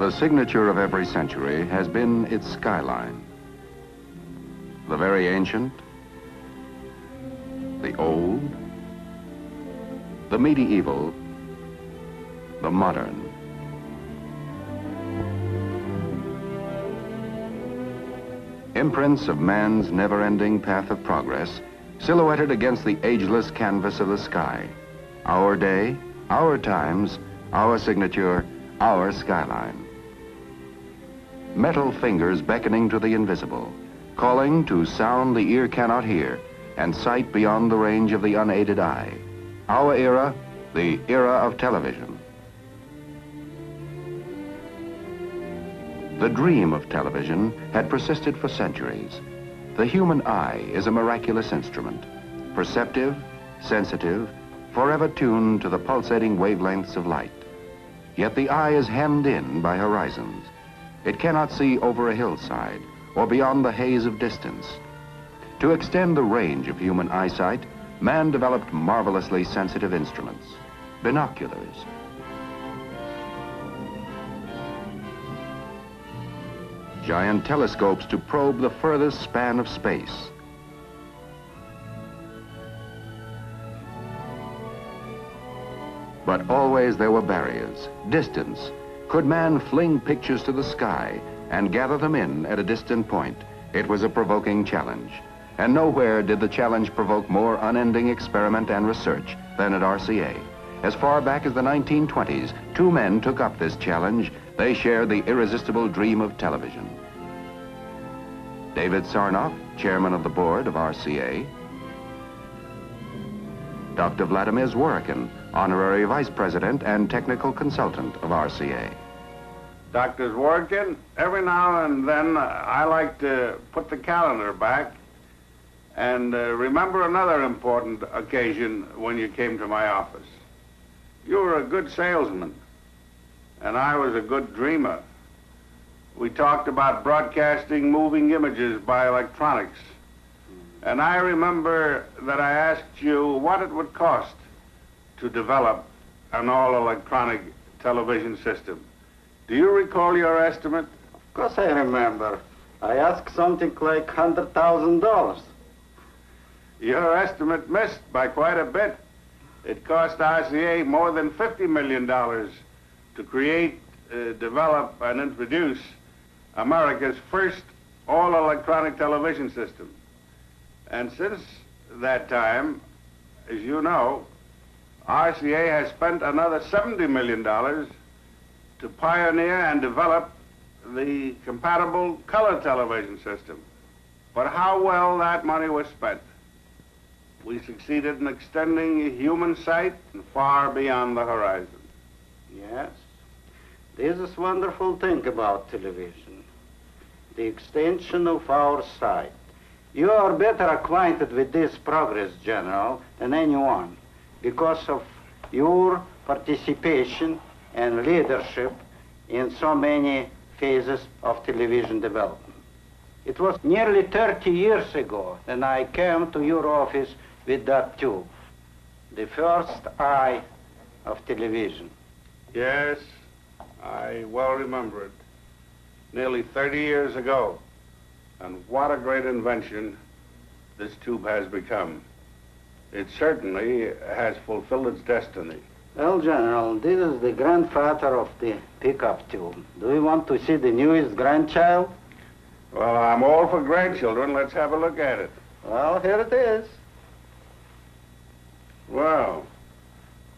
The signature of every century has been its skyline. The very ancient, the old, the medieval, the modern. Imprints of man's never-ending path of progress, silhouetted against the ageless canvas of the sky. Our day, our times, our signature, our skyline. Metal fingers beckoning to the invisible, calling to sound the ear cannot hear, and sight beyond the range of the unaided eye. Our era, the era of television. The dream of television had persisted for centuries. The human eye is a miraculous instrument, perceptive, sensitive, forever tuned to the pulsating wavelengths of light. Yet the eye is hemmed in by horizons. It cannot see over a hillside or beyond the haze of distance. To extend the range of human eyesight, man developed marvelously sensitive instruments, binoculars. Giant telescopes to probe the furthest span of space. But always there were barriers, distance. Could man fling pictures to the sky and gather them in at a distant point? It was a provoking challenge. And nowhere did the challenge provoke more unending experiment and research than at RCA. As far back as the 1920s, two men took up this challenge. They shared the irresistible dream of television. David Sarnoff, chairman of the board of RCA. Dr. Vladimir Zworykin, honorary vice president and technical consultant of RCA. Dr. Zworykin, every now and then I like to put the calendar back and remember another important occasion when you came to my office. You were a good salesman, and I was a good dreamer. We talked about broadcasting moving images by electronics. And I remember that I asked you what it would cost to develop an all-electronic television system. Do you recall your estimate? Of course I remember. I asked something like $100,000. Your estimate missed by quite a bit. It cost RCA more than $50 million to create, develop, and introduce America's first all-electronic television system. And since that time, as you know, RCA has spent another $70 million to pioneer and develop the compatible color television system. But how well that money was spent. We succeeded in extending human sight far beyond the horizon. Yes. This is wonderful thing about television. The extension of our sight. You are better acquainted with this progress, General, than anyone because of your participation and leadership in so many phases of television development. It was nearly 30 years ago when I came to your office with that tube, the first eye of television. Yes, I well remember it. Nearly 30 years ago. And what a great invention this tube has become. It certainly has fulfilled its destiny. Well, General, this is the grandfather of the pickup tube. Do you want to see the newest grandchild? Well, I'm all for grandchildren. Let's have a look at it. Well, here it is. Well,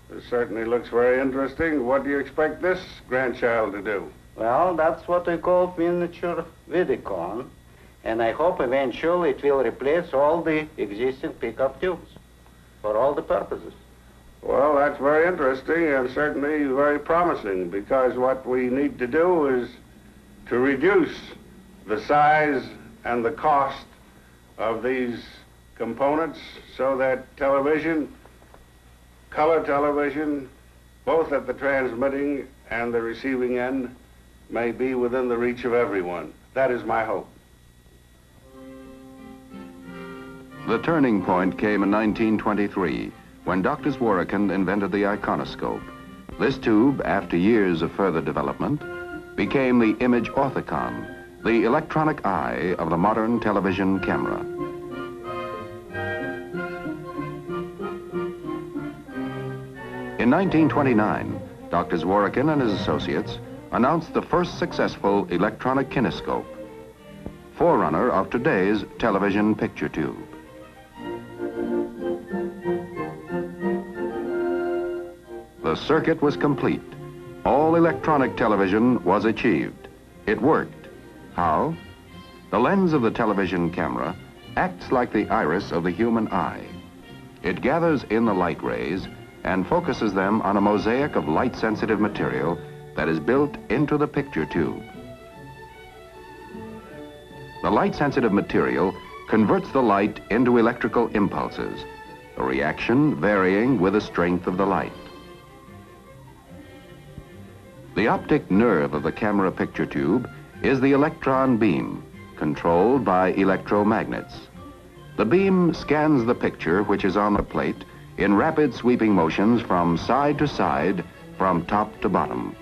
this certainly looks very interesting. What do you expect this grandchild to do? Well, that's what we call miniature Vidicon. And I hope eventually it will replace all the existing pickup tubes for all the purposes. Well, that's very interesting and certainly very promising, because what we need to do is to reduce the size and the cost of these components so that television, color television, both at the transmitting and the receiving end, may be within the reach of everyone. That is my hope. The turning point came in 1923 when Dr. Zworykin invented the iconoscope. This tube, after years of further development, became the image orthicon, the electronic eye of the modern television camera. In 1929, Dr. Zworykin and his associates announced the first successful electronic kinescope, forerunner of today's television picture tube. The circuit was complete. All electronic television was achieved. It worked. How? The lens of the television camera acts like the iris of the human eye. It gathers in the light rays and focuses them on a mosaic of light-sensitive material that is built into the picture tube. The light-sensitive material converts the light into electrical impulses, a reaction varying with the strength of the light. The optic nerve of the camera picture tube is the electron beam, controlled by electromagnets. The beam scans the picture which is on the plate in rapid sweeping motions from side to side, from top to bottom.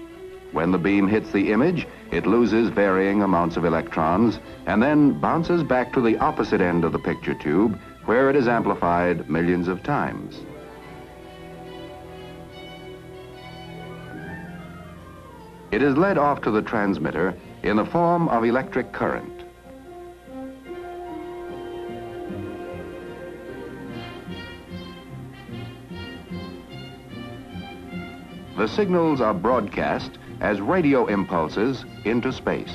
When the beam hits the image, it loses varying amounts of electrons and then bounces back to the opposite end of the picture tube, where it is amplified millions of times. It is led off to the transmitter in the form of electric current. The signals are broadcast as radio impulses into space.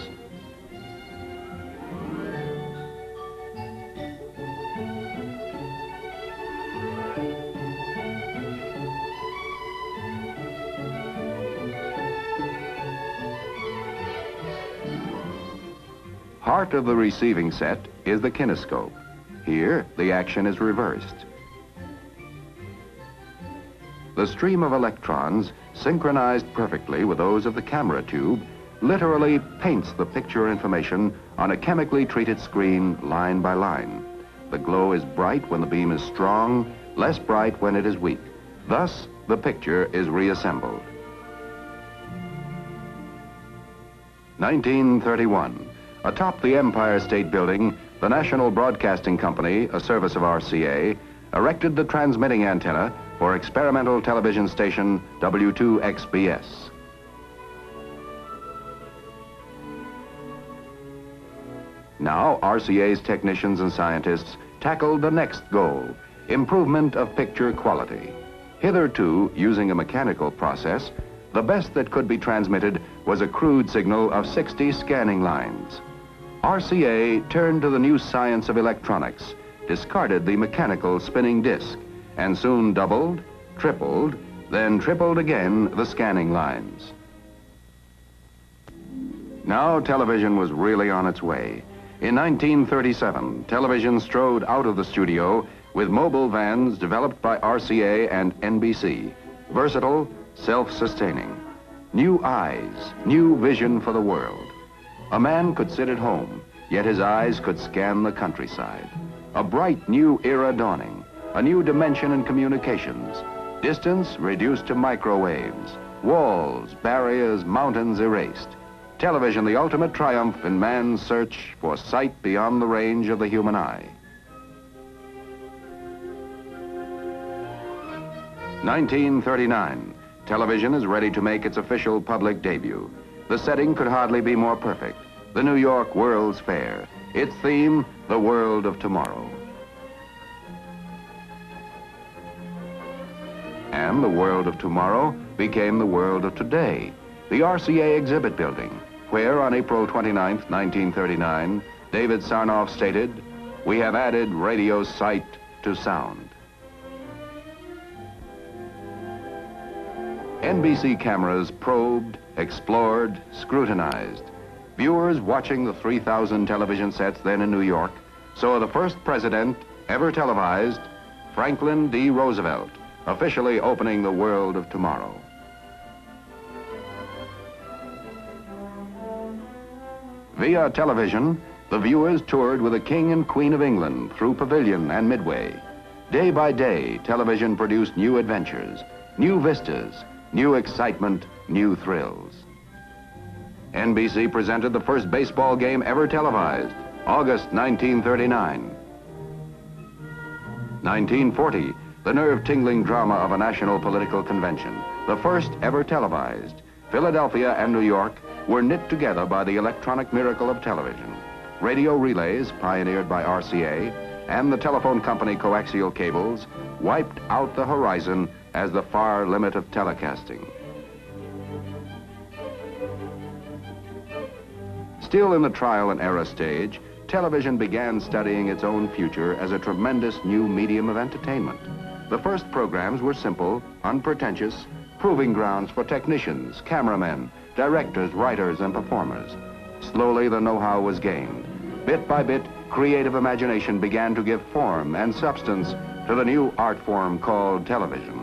Heart of the receiving set is the kinescope. Here, the action is reversed. The stream of electrons, synchronized perfectly with those of the camera tube, literally paints the picture information on a chemically treated screen line by line. The glow is bright when the beam is strong, less bright when it is weak. Thus, the picture is reassembled. 1931. Atop the Empire State Building, the National Broadcasting Company, a service of RCA, erected the transmitting antenna for experimental television station W2XBS. Now, RCA's technicians and scientists tackled the next goal, improvement of picture quality. Hitherto, using a mechanical process, the best that could be transmitted was a crude signal of 60 scanning lines. RCA turned to the new science of electronics, discarded the mechanical spinning disc, and soon doubled, tripled, then tripled again the scanning lines. Now television was really on its way. In 1937, television strode out of the studio with mobile vans developed by RCA and NBC, versatile, self-sustaining. New eyes, new vision for the world. A man could sit at home, yet his eyes could scan the countryside. A bright new era dawning, a new dimension in communications. Distance reduced to microwaves, walls, barriers, mountains erased. Television, the ultimate triumph in man's search for sight beyond the range of the human eye. 1939. Television is ready to make its official public debut. The setting could hardly be more perfect. The New York World's Fair. Its theme, the world of tomorrow. And the world of tomorrow became the world of today. The RCA exhibit building, where on April 29, 1939, David Sarnoff stated, "We have added radio sight to sound." NBC cameras probed, explored, scrutinized. Viewers watching the 3,000 television sets then in New York saw the first president ever televised, Franklin D. Roosevelt, officially opening the world of tomorrow. Via television, the viewers toured with the King and Queen of England through Pavilion and Midway. Day by day, television produced new adventures, new vistas, new excitement, new thrills. NBC presented the first baseball game ever televised, August 1939. 1940, the nerve-tingling drama of a national political convention, the first ever televised. Philadelphia and New York were knit together by the electronic miracle of television. Radio relays, pioneered by RCA, and the telephone company coaxial cables, wiped out the horizon as the far limit of telecasting. Still in the trial and error stage, television began studying its own future as a tremendous new medium of entertainment. The first programs were simple, unpretentious, proving grounds for technicians, cameramen, directors, writers, and performers. Slowly, the know-how was gained. Bit by bit, creative imagination began to give form and substance to the new art form called television.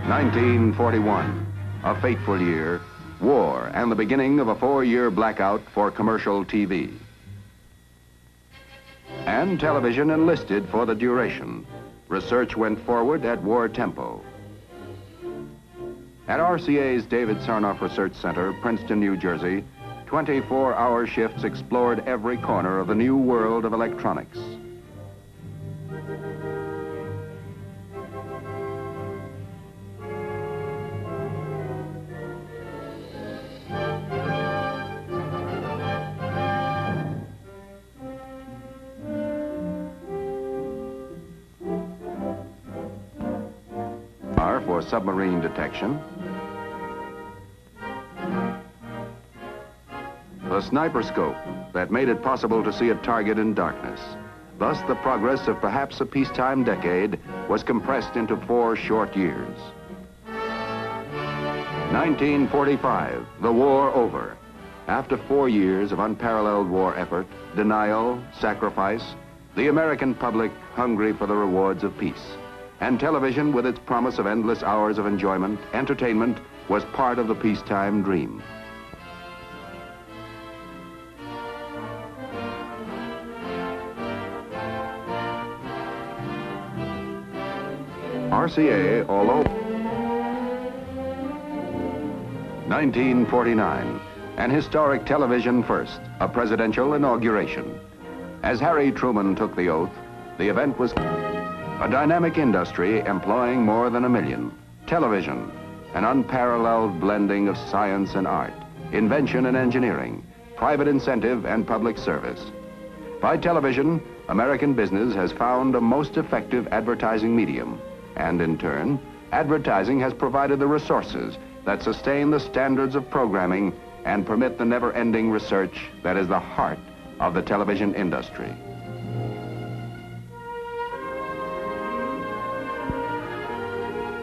(1941), a fateful year, war, and the beginning of a 4-year blackout for commercial TV. And television enlisted for the duration. Research went forward at war tempo. At RCA's David Sarnoff Research Center, Princeton, New Jersey, 24-hour shifts explored every corner of the new world of electronics. For submarine detection, the sniper scope that made it possible to see a target in darkness. Thus, the progress of perhaps a peacetime decade was compressed into 4 short years. 1945, the war over. After 4 years of unparalleled war effort, denial, sacrifice, the American public hungry for the rewards of peace. And television, with its promise of endless hours of enjoyment, entertainment, was part of the peacetime dream. RCA, although 1949, an historic television first, a presidential inauguration. As Harry Truman took the oath, the event was a dynamic industry employing more than 1 million. Television, an unparalleled blending of science and art, invention and engineering, private incentive and public service. By television, American business has found a most effective advertising medium, and in turn, advertising has provided the resources that sustain the standards of programming and permit the never-ending research that is the heart of the television industry.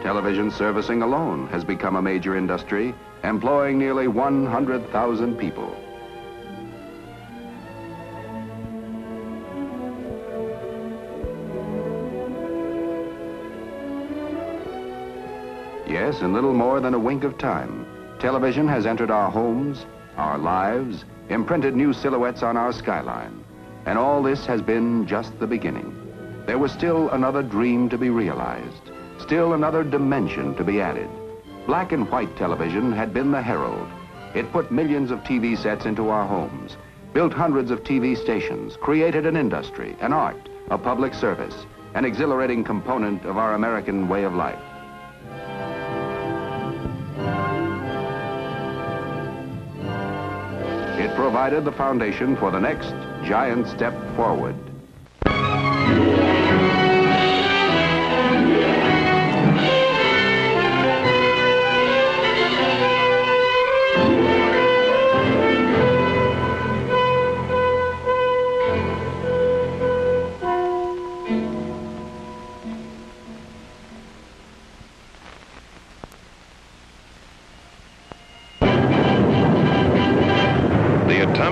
Television servicing alone has become a major industry, employing nearly 100,000 people. Yes, in little more than a wink of time, television has entered our homes, our lives, imprinted new silhouettes on our skyline. And all this has been just the beginning. There was still another dream to be realized. Still another dimension to be added. Black and white television had been the herald. It put millions of TV sets into our homes, built hundreds of TV stations, created an industry, an art, a public service, an exhilarating component of our American way of life. It provided the foundation for the next giant step forward.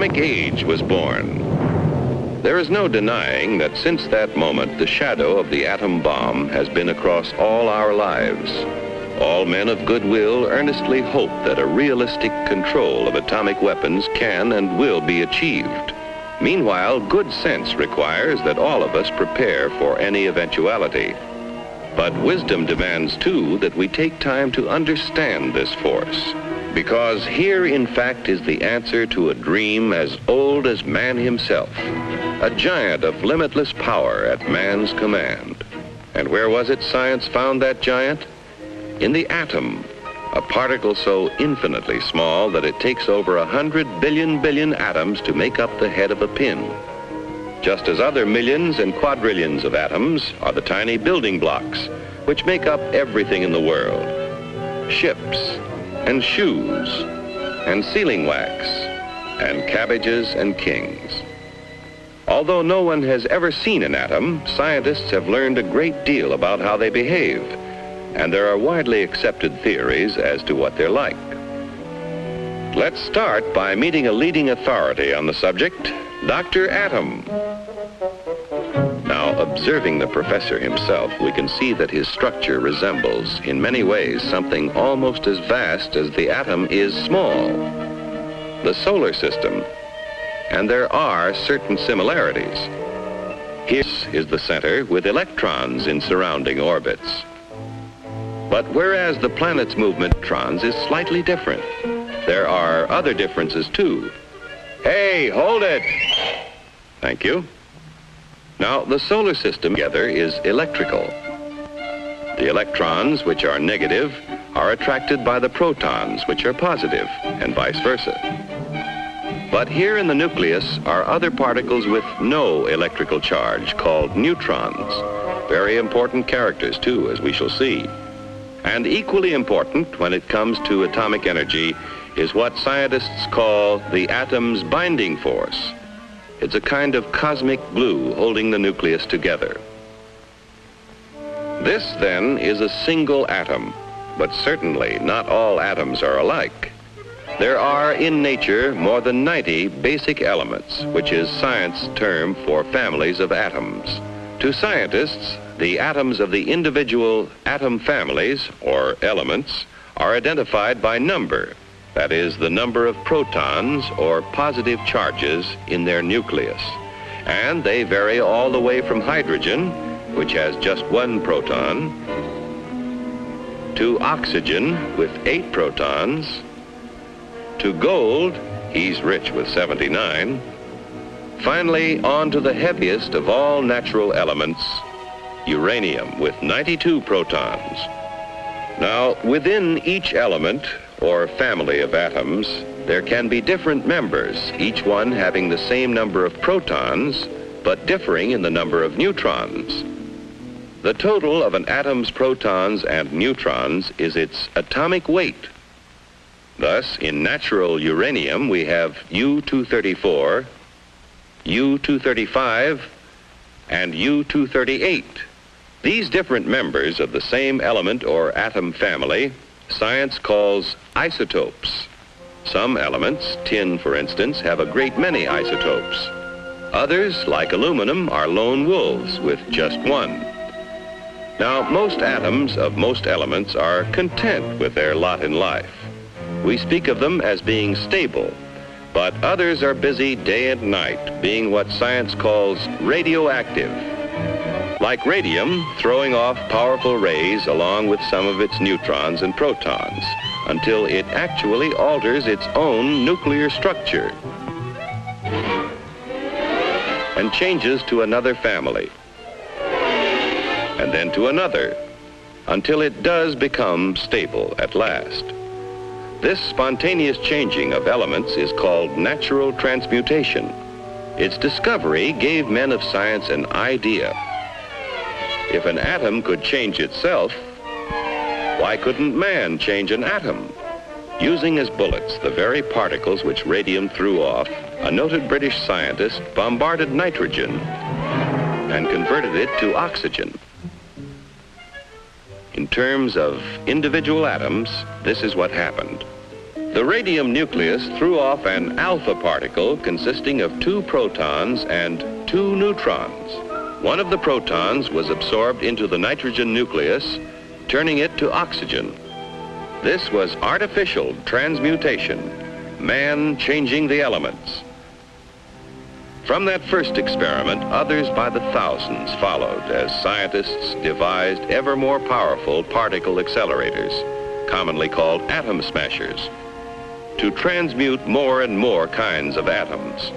atomic age was born. There is no denying that since that moment, the shadow of the atom bomb has been across all our lives. All men of goodwill earnestly hope that a realistic control of atomic weapons can and will be achieved. Meanwhile, good sense requires that all of us prepare for any eventuality. But wisdom demands, too, that we take time to understand this force. Because here, in fact, is the answer to a dream as old as man himself. A giant of limitless power at man's command. And where was it science found that giant? In the atom, a particle so infinitely small that it takes over 100 billion atoms to make up the head of a pin. Just as other millions and quadrillions of atoms are the tiny building blocks which make up everything in the world. Ships, and shoes, and sealing wax, and cabbages and kings. Although no one has ever seen an atom, scientists have learned a great deal about how they behave, and there are widely accepted theories as to what they're like. Let's start by meeting a leading authority on the subject, Dr. Atom. Now, observing the professor himself, we can see that his structure resembles, in many ways, something almost as vast as the atom is small, the solar system. And there are certain similarities. Here is the center with electrons in surrounding orbits. But whereas the planet's movement of electrons is slightly different, there are other differences too. Hey, hold it! Thank you. Now, the solar system together is electrical. The electrons, which are negative, are attracted by the protons, which are positive, and vice versa. But here in the nucleus are other particles with no electrical charge, called neutrons. Very important characters, too, as we shall see. And equally important when it comes to atomic energy is what scientists call the atom's binding force. It's a kind of cosmic glue holding the nucleus together. This, then, is a single atom, but certainly not all atoms are alike. There are in nature more than 90 basic elements, which is science's term for families of atoms. To scientists, the atoms of the individual atom families, or elements, are identified by number. That is, the number of protons or positive charges in their nucleus. And they vary all the way from hydrogen, which has just 1 proton, to oxygen with 8 protons, to gold, he's rich with 79, finally on to the heaviest of all natural elements, uranium with 92 protons. Now, within each element, or family of atoms, there can be different members, each one having the same number of protons, but differing in the number of neutrons. The total of an atom's protons and neutrons is its atomic weight. Thus, in natural uranium, we have U-234, U-235, and U-238. These different members of the same element or atom family science calls isotopes. Some elements, tin for instance, have a great many isotopes. Others, like aluminum, are lone wolves with just 1. Now, most atoms of most elements are content with their lot in life. We speak of them as being stable, but others are busy day and night, being what science calls radioactive. Like radium, throwing off powerful rays along with some of its neutrons and protons, until it actually alters its own nuclear structure and changes to another family, and then to another, until it does become stable at last. This spontaneous changing of elements is called natural transmutation. Its discovery gave men of science an idea. If an atom could change itself, why couldn't man change an atom? Using as bullets the very particles which radium threw off, a noted British scientist bombarded nitrogen and converted it to oxygen. In terms of individual atoms, this is what happened. The radium nucleus threw off an alpha particle consisting of 2 protons and 2 neutrons. One of the protons was absorbed into the nitrogen nucleus, turning it to oxygen. This was artificial transmutation, man changing the elements. From that first experiment, others by the thousands followed as scientists devised ever more powerful particle accelerators, commonly called atom smashers, to transmute more and more kinds of atoms.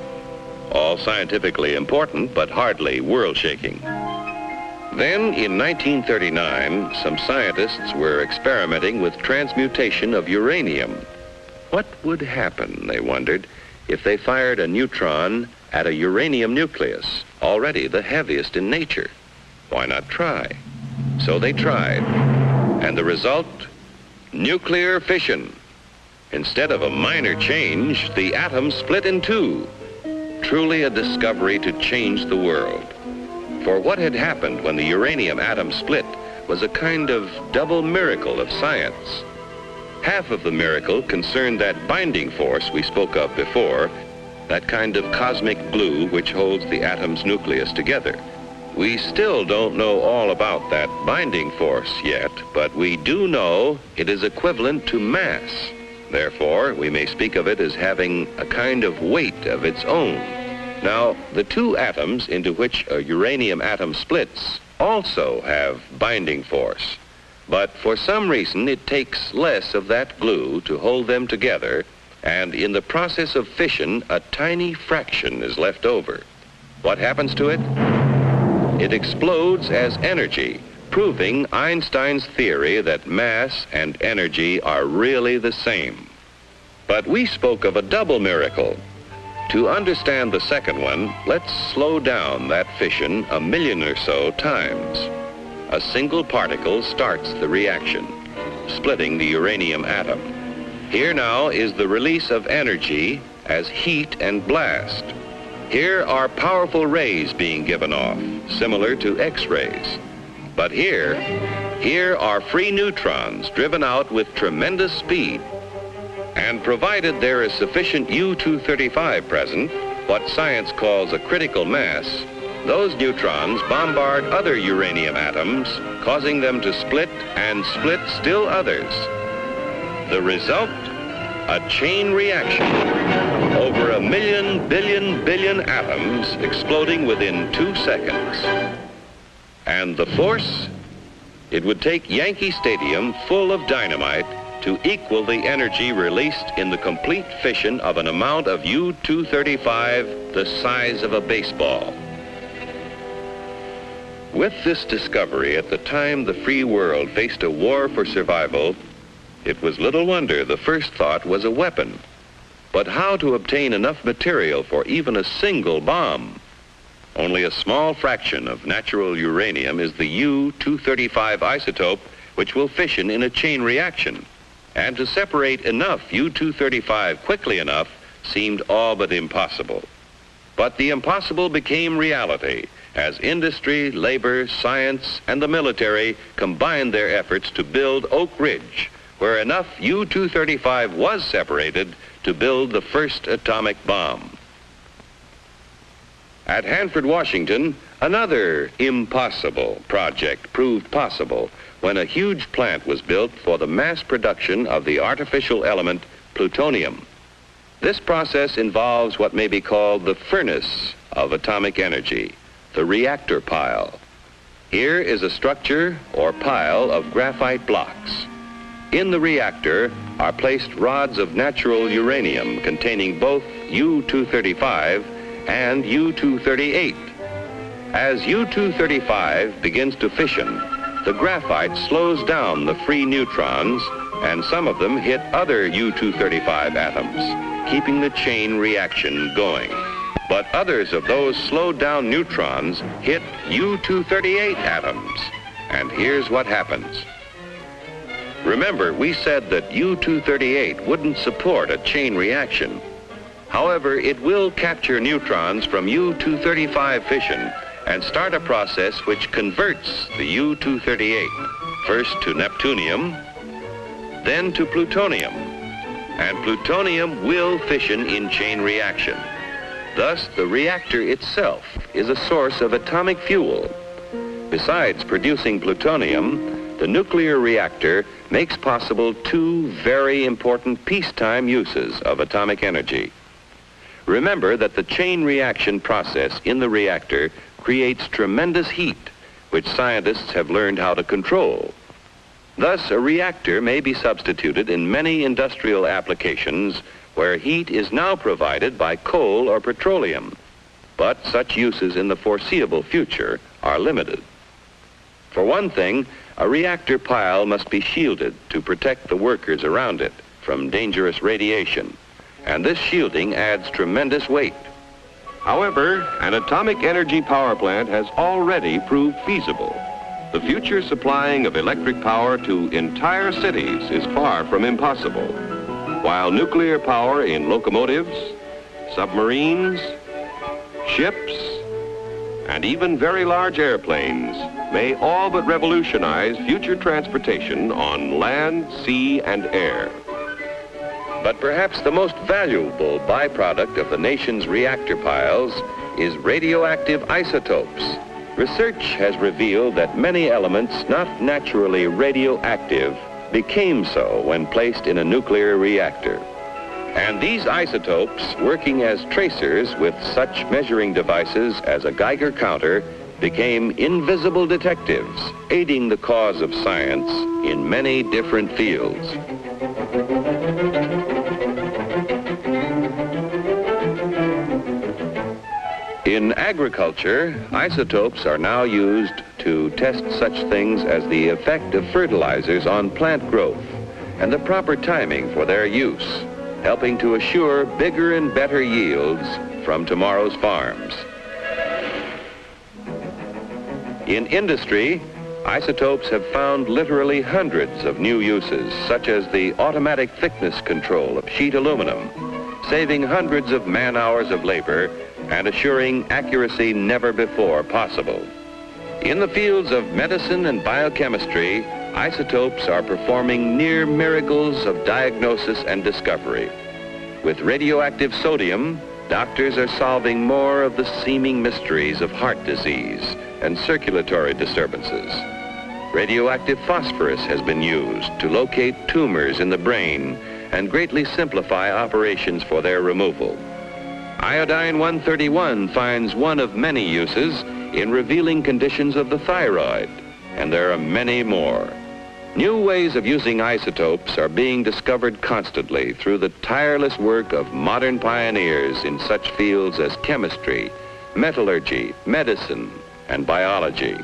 All scientifically important, but hardly world-shaking. Then, in 1939, some scientists were experimenting with transmutation of uranium. What would happen, they wondered, if they fired a neutron at a uranium nucleus, already the heaviest in nature? Why not try? So they tried. And the result? Nuclear fission. Instead of a minor change, the atom split in two. Truly a discovery to change the world. For what had happened when the uranium atom split was a kind of double miracle of science. Half of the miracle concerned that binding force we spoke of before, that kind of cosmic glue which holds the atom's nucleus together. We still don't know all about that binding force yet, but we do know it is equivalent to mass. Therefore, we may speak of it as having a kind of weight of its own. Now, the two atoms into which a uranium atom splits also have binding force. But for some reason, it takes less of that glue to hold them together, and in the process of fission, a tiny fraction is left over. What happens to it? It explodes as energy, proving Einstein's theory that mass and energy are really the same. But we spoke of a double miracle. To understand the second one, let's slow down that fission a million or so times. A single particle starts the reaction, splitting the uranium atom. Here now is the release of energy as heat and blast. Here are powerful rays being given off, similar to X-rays. But here are free neutrons driven out with tremendous speed. And provided there is sufficient U-235 present, what science calls a critical mass, those neutrons bombard other uranium atoms, causing them to split and split still others. The result? A chain reaction. Over 1,000,000 billion atoms exploding within 2 seconds. And the force? It would take Yankee Stadium full of dynamite to equal the energy released in the complete fission of an amount of U-235 the size of a baseball. With this discovery, at the time the free world faced a war for survival, it was little wonder the first thought was a weapon. But how to obtain enough material for even a single bomb? Only a small fraction of natural uranium is the U-235 isotope, which will fission in a chain reaction. And to separate enough U-235 quickly enough seemed all but impossible. But the impossible became reality as industry, labor, science, and the military combined their efforts to build Oak Ridge, where enough U-235 was separated to build the first atomic bomb. At Hanford, Washington, another impossible project proved possible when a huge plant was built for the mass production of the artificial element plutonium. This process involves what may be called the furnace of atomic energy, the reactor pile. Here is a structure or pile of graphite blocks. In the reactor are placed rods of natural uranium containing both U-235 and U-238. As U-235 begins to fission, the graphite slows down the free neutrons, and some of them hit other U-235 atoms, keeping the chain reaction going. But others of those slowed down neutrons hit U-238 atoms, and here's what happens. Remember, we said that U-238 wouldn't support a chain reaction. However, it will capture neutrons from U-235 fission and start a process which converts the U-238, first to neptunium, then to plutonium. And plutonium will fission in chain reaction. Thus, the reactor itself is a source of atomic fuel. Besides producing plutonium, the nuclear reactor makes possible two very important peacetime uses of atomic energy. Remember that the chain reaction process in the reactor creates tremendous heat, which scientists have learned how to control. Thus, a reactor may be substituted in many industrial applications where heat is now provided by coal or petroleum. But such uses in the foreseeable future are limited. For one thing, a reactor pile must be shielded to protect the workers around it from dangerous radiation, and this shielding adds tremendous weight. However, an atomic energy power plant has already proved feasible. The future supplying of electric power to entire cities is far from impossible, while nuclear power in locomotives, submarines, ships, and even very large airplanes may all but revolutionize future transportation on land, sea, and air. But perhaps the most valuable byproduct of the nation's reactor piles is radioactive isotopes. Research has revealed that many elements not naturally radioactive became so when placed in a nuclear reactor. And these isotopes, working as tracers with such measuring devices as a Geiger counter, became invisible detectives, aiding the cause of science in many different fields. In agriculture, isotopes are now used to test such things as the effect of fertilizers on plant growth and the proper timing for their use, helping to assure bigger and better yields from tomorrow's farms. In industry, isotopes have found literally hundreds of new uses, such as the automatic thickness control of sheet aluminum, saving hundreds of man-hours of labor and assuring accuracy never before possible. In the fields of medicine and biochemistry, isotopes are performing near miracles of diagnosis and discovery. With radioactive sodium, doctors are solving more of the seeming mysteries of heart disease and circulatory disturbances. Radioactive phosphorus has been used to locate tumors in the brain and greatly simplify operations for their removal. Iodine-131 finds one of many uses in revealing conditions of the thyroid, and there are many more. New ways of using isotopes are being discovered constantly through the tireless work of modern pioneers in such fields as chemistry, metallurgy, medicine, and biology.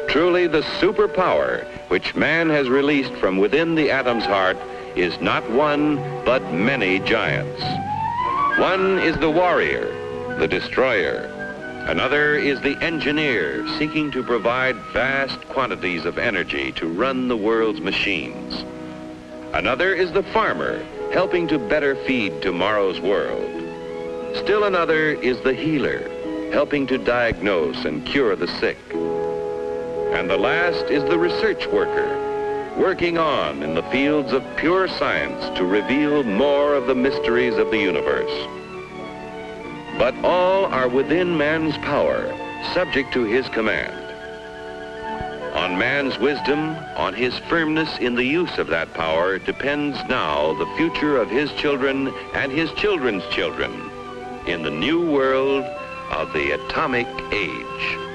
Truly, the superpower which man has released from within the atom's heart is not one, but many giants. One is the warrior, the destroyer. Another is the engineer, seeking to provide vast quantities of energy to run the world's machines. Another is the farmer, helping to better feed tomorrow's world. Still another is the healer, helping to diagnose and cure the sick. And the last is the research worker, working on in the fields of pure science to reveal more of the mysteries of the universe. But all are within man's power, subject to his command. On man's wisdom, on his firmness in the use of that power, depends now the future of his children and his children's children in the new world of the atomic age.